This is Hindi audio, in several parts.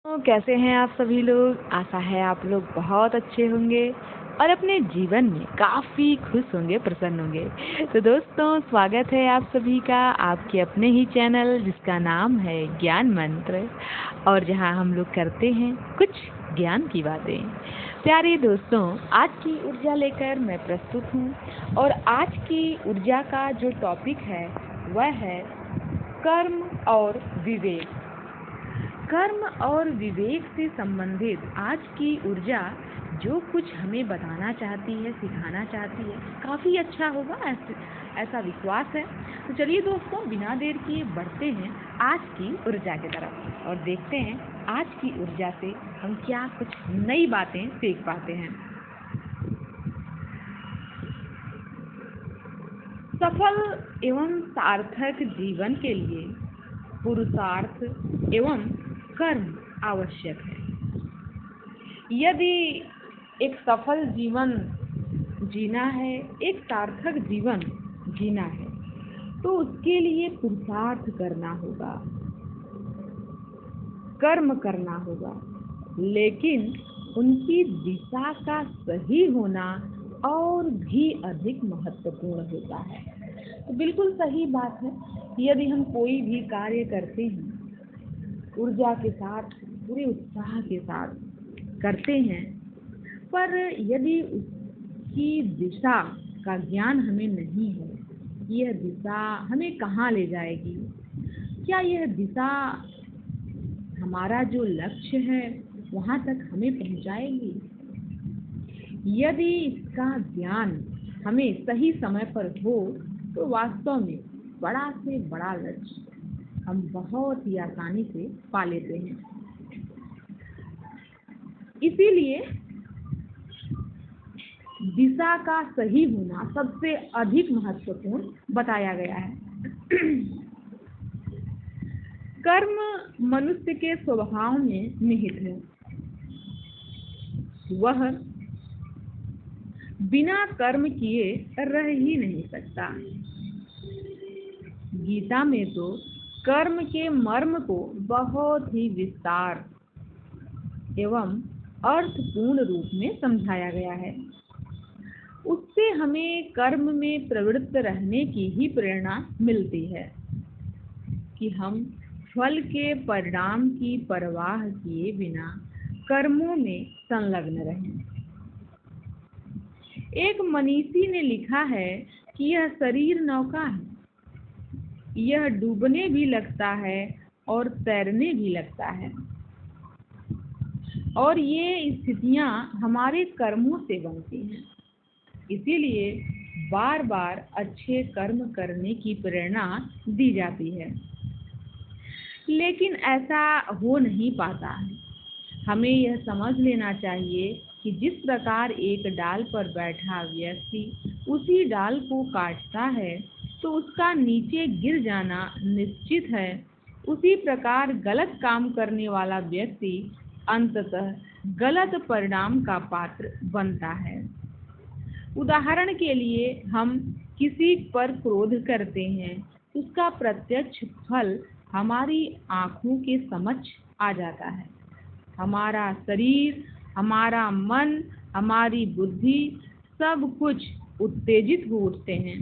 तो कैसे हैं आप सभी लोग। आशा है आप लोग बहुत अच्छे होंगे और अपने जीवन में काफ़ी खुश होंगे, प्रसन्न होंगे। तो दोस्तों, स्वागत है आप सभी का आपके अपने ही चैनल जिसका नाम है ज्ञान मंत्र, और जहां हम लोग करते हैं कुछ ज्ञान की बातें। प्यारे दोस्तों, आज की ऊर्जा लेकर मैं प्रस्तुत हूँ और आज की ऊर्जा का जो टॉपिक है वह है कर्म और विवेक। कर्म और विवेक से संबंधित आज की ऊर्जा जो कुछ हमें बताना चाहती है, सिखाना चाहती है, काफ़ी अच्छा होगा, ऐसा विश्वास है। तो चलिए दोस्तों, बिना देर किए बढ़ते हैं आज की ऊर्जा की तरफ और देखते हैं आज की ऊर्जा से हम क्या कुछ नई बातें सीख पाते हैं। सफल एवं सार्थक जीवन के लिए पुरुषार्थ एवं कर्म आवश्यक है। यदि एक सफल जीवन जीना है, एक सार्थक जीवन जीना है, तो उसके लिए पुरुषार्थ करना होगा, कर्म करना होगा, लेकिन उनकी दिशा का सही होना और भी अधिक महत्वपूर्ण होता है। तो बिल्कुल सही बात है। यदि हम कोई भी कार्य करते हैं ऊर्जा के साथ, पूरे उत्साह के साथ करते हैं, पर यदि उसकी दिशा का ज्ञान हमें नहीं है, यह दिशा हमें कहाँ ले जाएगी, क्या यह दिशा हमारा जो लक्ष्य है वहाँ तक हमें पहुँचाएगी। यदि इसका ज्ञान हमें सही समय पर हो तो वास्तव में बड़ा से बड़ा लक्ष्य हम बहुत ही आसानी से पा लेते हैं। इसीलिए दिशा का सही होना सबसे अधिक महत्वपूर्ण बताया गया है। कर्म मनुष्य के स्वभाव में निहित है। वह बिना कर्म किए रह ही नहीं सकता। गीता में तो कर्म के मर्म को बहुत ही विस्तार एवं अर्थपूर्ण रूप में समझाया गया है। उससे हमें कर्म में प्रवृत्त रहने की ही प्रेरणा मिलती है कि हम फल के परिणाम की परवाह किए बिना कर्मों में संलग्न रहें। एक मनीषी ने लिखा है कि यह शरीर नौका है, यह डूबने भी लगता है और तैरने भी लगता है, और ये स्थितियां हमारे कर्मों से बनती हैं। इसीलिए बार बार अच्छे कर्म करने की प्रेरणा दी जाती है, लेकिन ऐसा हो नहीं पाता है। हमें यह समझ लेना चाहिए कि जिस प्रकार एक डाल पर बैठा व्यक्ति उसी डाल को काटता है तो उसका नीचे गिर जाना निश्चित है, उसी प्रकार गलत काम करने वाला व्यक्ति अंततः गलत परिणाम का पात्र बनता है। उदाहरण के लिए, हम किसी पर क्रोध करते हैं, उसका प्रत्यक्ष फल हमारी आँखों के समक्ष आ जाता है। हमारा शरीर, हमारा मन, हमारी बुद्धि सब कुछ उत्तेजित हो उठते हैं,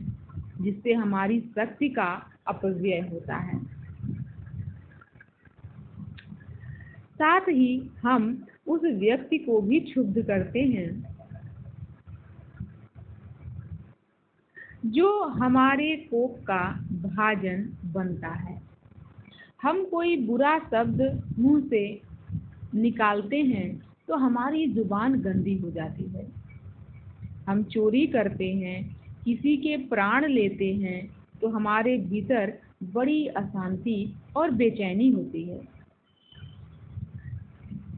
जिससे हमारी शक्ति का अपव्यय होता है। साथ ही हम उस व्यक्ति को भी क्षुब्ध करते हैं जो हमारे कोप का भाजन बनता है। हम कोई बुरा शब्द मुंह से निकालते हैं तो हमारी जुबान गंदी हो जाती है। हम चोरी करते हैं, किसी के प्राण लेते हैं तो हमारे भीतर बड़ी अशांति और बेचैनी होती है।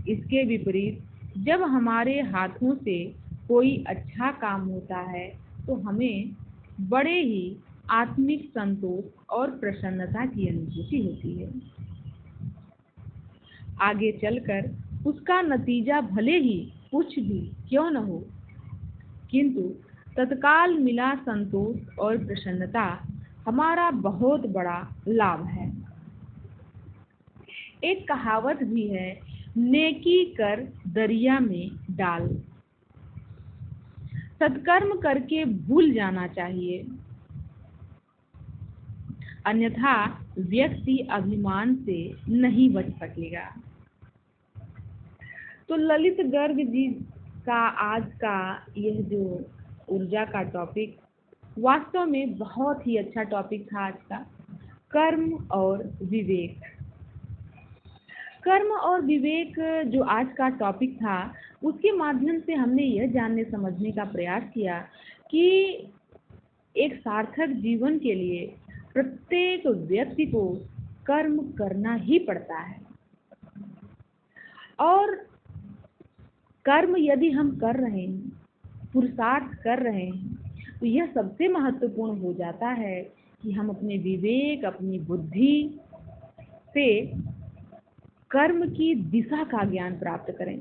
इसके विपरीत, जब हमारे हाथों से कोई अच्छा काम होता है तो हमें बड़े ही आत्मिक संतोष और प्रसन्नता की अनुभूति होती है। आगे चलकर उसका नतीजा भले ही कुछ भी क्यों न हो, किंतु तत्काल मिला संतोष और प्रसन्नता हमारा बहुत बड़ा लाभ है। एक कहावत भी है, नेकी कर दरिया में डाल। सत्कर्म करके भूल जाना चाहिए, अन्यथा व्यक्ति अभिमान से नहीं बच सकेगा। तो ललित गर्ग जी का आज का यह जो ऊर्जा का टॉपिक वास्तव में बहुत ही अच्छा टॉपिक था आज का, कर्म और विवेक। कर्म और विवेक जो आज का टॉपिक था, उसके माध्यम से हमने यह जानने समझने का प्रयास किया कि एक सार्थक जीवन के लिए प्रत्येक व्यक्ति को कर्म करना ही पड़ता है, और कर्म यदि हम कर रहे हैं, पुरुषार्थ कर रहे हैं, तो यह सबसे महत्वपूर्ण हो जाता है कि हम अपने विवेक, अपनी बुद्धि से कर्म की दिशा का ज्ञान प्राप्त करें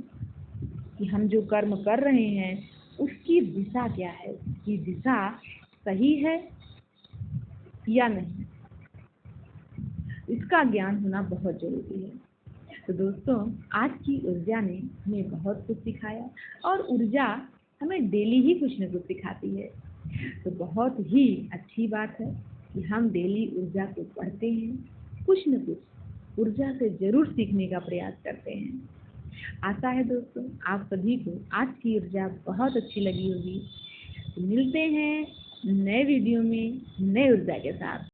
कि हम जो कर्म कर रहे हैं उसकी दिशा क्या है, उसकी दिशा सही है या नहीं, इसका ज्ञान होना बहुत जरूरी है। तो दोस्तों, आज की ऊर्जा ने हमें बहुत कुछ सिखाया, और ऊर्जा हमें डेली ही कुछ न कुछ सिखाती है। तो बहुत ही अच्छी बात है कि हम डेली ऊर्जा को पढ़ते हैं, कुछ न कुछ ऊर्जा से जरूर सीखने का प्रयास करते हैं। आशा है दोस्तों आप सभी को आज की ऊर्जा बहुत अच्छी लगी होगी। तो मिलते हैं नए वीडियो में नए ऊर्जा के साथ।